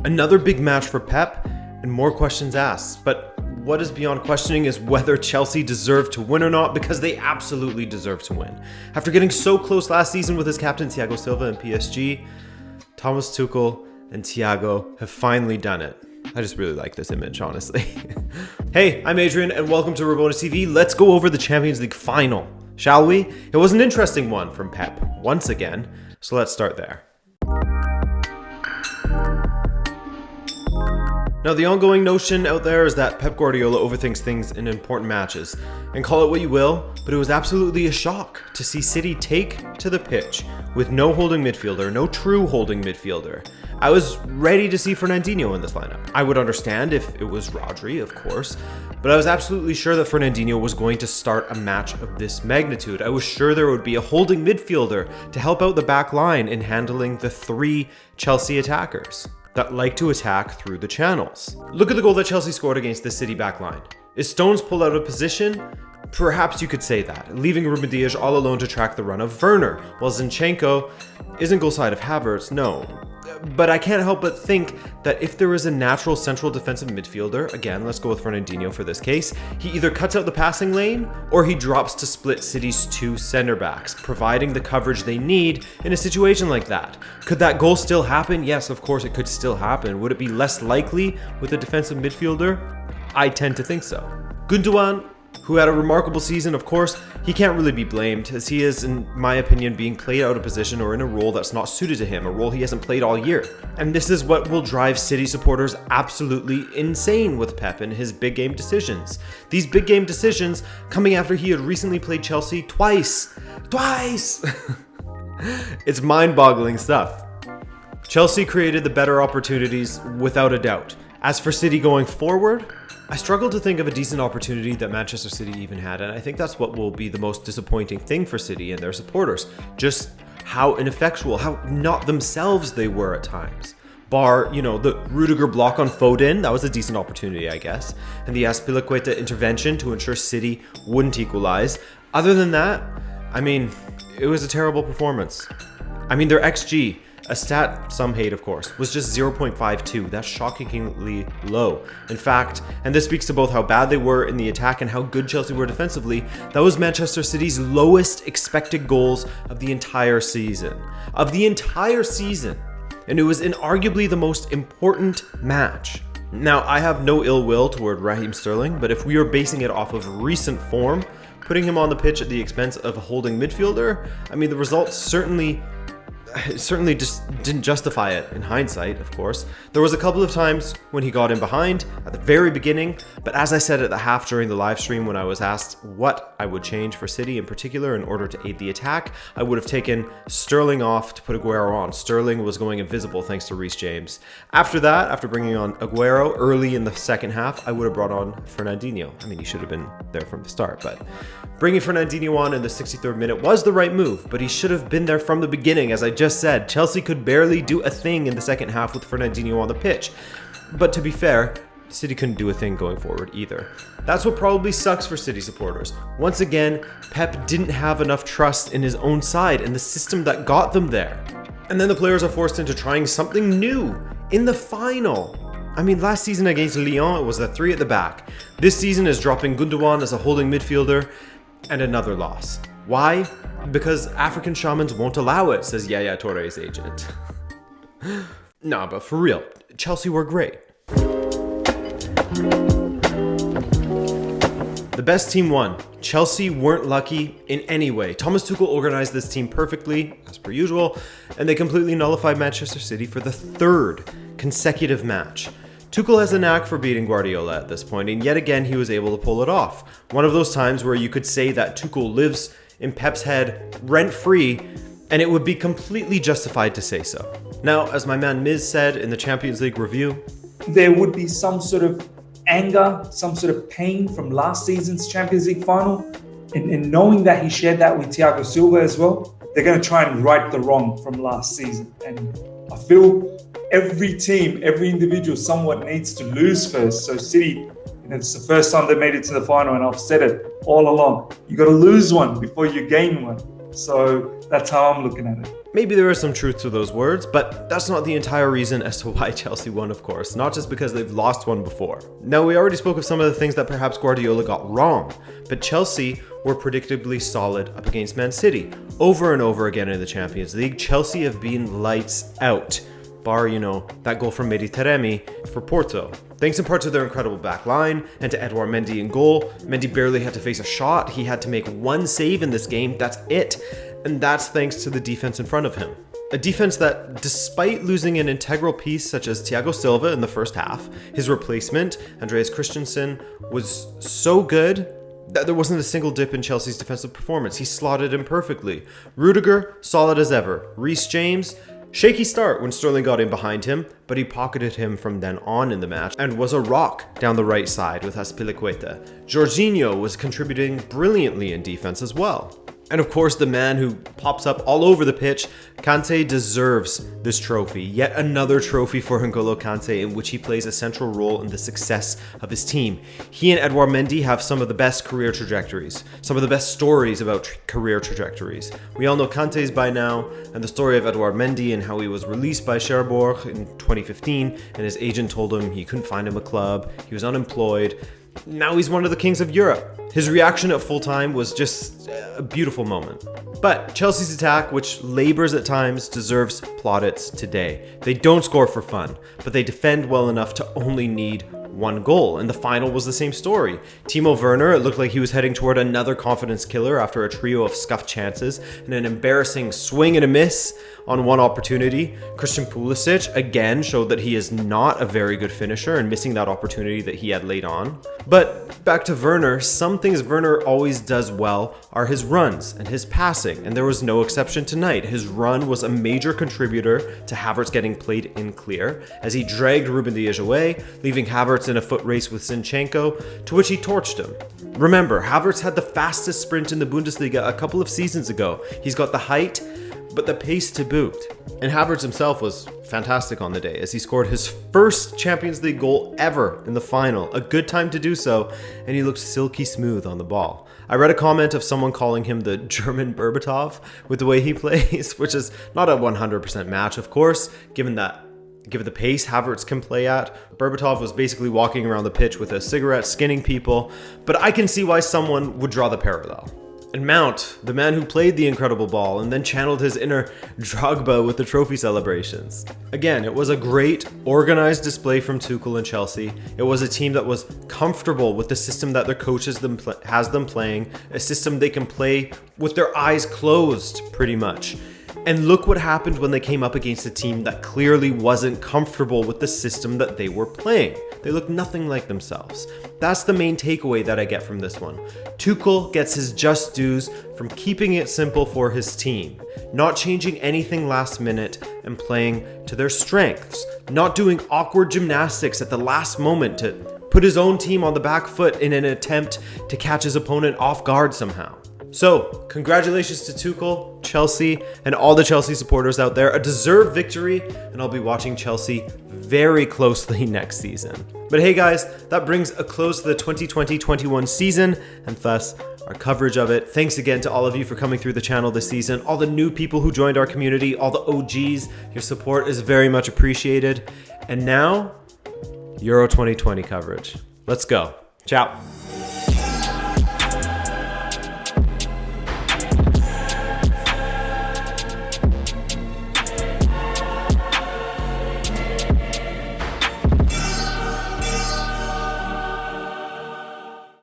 Another big match for Pep, and more questions asked. But what is beyond questioning is whether Chelsea deserve to win or not, because they absolutely deserve to win. After getting so close last season with his captain Thiago Silva and PSG, Thomas Tuchel and Thiago have finally done it. I just really like this image, honestly. Hey, I'm Adrian, and welcome to Rabona TV. Let's go over the Champions League final, shall we? It was an interesting one from Pep, once again, so let's start there. Now, the ongoing notion out there is that Pep Guardiola overthinks things in important matches. And call it what you will, but it was absolutely a shock to see City take to the pitch with no holding midfielder, no true holding midfielder. I was ready to see Fernandinho in this lineup. I would understand if it was Rodri, of course, but I was absolutely sure that Fernandinho was going to start a match of this magnitude. I was sure there would be a holding midfielder to help out the back line in handling the three Chelsea attackers that like to attack through the channels. Look at the goal that Chelsea scored against the City backline. Is Stones pulled out of position? Perhaps you could say that, leaving Ruben Dias all alone to track the run of Werner, while Zinchenko isn't goal side of Havertz, no. But I can't help but think that if there is a natural central defensive midfielder, again, let's go with Fernandinho for this case, he either cuts out the passing lane or he drops to split City's two center backs, providing the coverage they need in a situation like that. Could that goal still happen? Yes, of course it could still happen. Would it be less likely with a defensive midfielder? I tend to think so. Gundogan, who had a remarkable season, of course, he can't really be blamed, as he is, in my opinion, being played out of position or in a role that's not suited to him, a role he hasn't played all year. And this is what will drive City supporters absolutely insane with Pep and his big game decisions. These big game decisions coming after he had recently played Chelsea twice! It's mind-boggling stuff. Chelsea created the better opportunities without a doubt. As for City going forward, I struggle to think of a decent opportunity that Manchester City even had, and I think that's what will be the most disappointing thing for City and their supporters. Just how ineffectual, how not themselves they were at times. Bar, the Rudiger block on Foden, that was a decent opportunity, I guess, and the Azpilicueta intervention to ensure City wouldn't equalize. Other than that, it was a terrible performance. Their XG, a stat some hate, of course, was just 0.52. That's shockingly low. In fact, and this speaks to both how bad they were in the attack and how good Chelsea were defensively, that was Manchester City's lowest expected goals of the entire season. And it was inarguably the most important match. Now, I have no ill will toward Raheem Sterling, but if we are basing it off of recent form, putting him on the pitch at the expense of a holding midfielder, the results certainly just didn't justify it in hindsight, of course. There was a couple of times when he got in behind at the very beginning, but as I said at the half during the live stream when I was asked what I would change for City in particular in order to aid the attack, I would have taken Sterling off to put Aguero on. Sterling was going invisible thanks to Reece James. After that, after bringing on Aguero early in the second half, I would have brought on Fernandinho. He should have been there from the start, but bringing Fernandinho on in the 63rd minute was the right move, but he should have been there from the beginning. As I just said, Chelsea could barely do a thing in the second half with Fernandinho on the pitch. But to be fair, City couldn't do a thing going forward either. That's what probably sucks for City supporters. Once again, Pep didn't have enough trust in his own side and the system that got them there. And then the players are forced into trying something new in the final. Last season against Lyon, it was a 3 at the back. This season is dropping Gundogan as a holding midfielder, and another loss. Why? Because African shamans won't allow it, says Yaya Touré's agent. Nah, but for real, Chelsea were great. The best team won. Chelsea weren't lucky in any way. Thomas Tuchel organized this team perfectly, as per usual, and they completely nullified Manchester City for the third consecutive match. Tuchel has a knack for beating Guardiola at this point, and yet again he was able to pull it off. One of those times where you could say that Tuchel lives in Pep's head rent-free, and it would be completely justified to say so. Now, as my man Miz said in the Champions League review, there would be some sort of anger, some sort of pain from last season's Champions League final, and knowing that he shared that with Thiago Silva as well, they're going to try and right the wrong from last season. And I feel every team, every individual somewhat needs to lose first. So City, it's the first time they made it to the final, and I've said it all along. You got to lose one before you gain one. So that's how I'm looking at it. Maybe there is some truth to those words, but that's not the entire reason as to why Chelsea won, of course. Not just because they've lost one before. Now, we already spoke of some of the things that perhaps Guardiola got wrong, but Chelsea were predictably solid up against Man City. Over and over again in the Champions League, Chelsea have been lights out. Bar, that goal from Mehdi Taremi for Porto. Thanks in part to their incredible back line and to Edouard Mendy in goal. Mendy barely had to face a shot. He had to make one save in this game. That's it. And that's thanks to the defense in front of him. A defense that, despite losing an integral piece such as Thiago Silva in the first half, his replacement, Andreas Christensen, was so good that there wasn't a single dip in Chelsea's defensive performance. He slotted in perfectly. Rudiger, solid as ever. Reece James, shaky start when Sterling got in behind him, but he pocketed him from then on in the match and was a rock down the right side with Azpilicueta. Jorginho was contributing brilliantly in defense as well. And of course, the man who pops up all over the pitch, Kante, deserves this trophy. Yet another trophy for N'Golo Kante, in which he plays a central role in the success of his team. He and Edouard Mendy have some of the best career trajectories, some of the best stories about career trajectories. We all know Kante's by now, and the story of Edouard Mendy and how he was released by Cherbourg in 2015, and his agent told him he couldn't find him a club, he was unemployed. Now he's one of the kings of Europe. His reaction at full time was just a beautiful moment. But Chelsea's attack, which labors at times, deserves plaudits today. They don't score for fun, but they defend well enough to only need one goal, and the final was the same story. Timo Werner, it looked like he was heading toward another confidence killer after a trio of scuffed chances and an embarrassing swing and a miss on one opportunity. Christian Pulisic again showed that he is not a very good finisher and missing that opportunity that he had late on. But back to Werner, some things Werner always does well are his runs and his passing, and there was no exception tonight. His run was a major contributor to Havertz getting played in clear as he dragged Ruben Dias away, leaving Havertz in a foot race with Zinchenko, to which he torched him. Remember, Havertz had the fastest sprint in the Bundesliga a couple of seasons ago. He's got the height, but the pace to boot. And Havertz himself was fantastic on the day as he scored his first Champions League goal ever in the final. A good time to do so, and he looked silky smooth on the ball. I read a comment of someone calling him the German Berbatov with the way he plays, which is not a 100% match, of course, given the pace Havertz can play at. Berbatov was basically walking around the pitch with a cigarette, skinning people, but I can see why someone would draw the parallel. And Mount, the man who played the incredible ball and then channeled his inner Drogba with the trophy celebrations. Again, it was a great, organized display from Tuchel and Chelsea. It was a team that was comfortable with the system that their coach has them playing, a system they can play with their eyes closed, pretty much. And look what happened when they came up against a team that clearly wasn't comfortable with the system that they were playing. They looked nothing like themselves. That's the main takeaway that I get from this one. Tuchel gets his just dues from keeping it simple for his team, not changing anything last minute and playing to their strengths, not doing awkward gymnastics at the last moment to put his own team on the back foot in an attempt to catch his opponent off guard somehow. So, congratulations to Tuchel, Chelsea, and all the Chelsea supporters out there. A deserved victory, and I'll be watching Chelsea very closely next season. But hey guys, that brings a close to the 2020-21 season, and thus our coverage of it. Thanks again to all of you for coming through the channel this season, all the new people who joined our community, all the OGs. Your support is very much appreciated. And now, Euro 2020 coverage. Let's go. Ciao.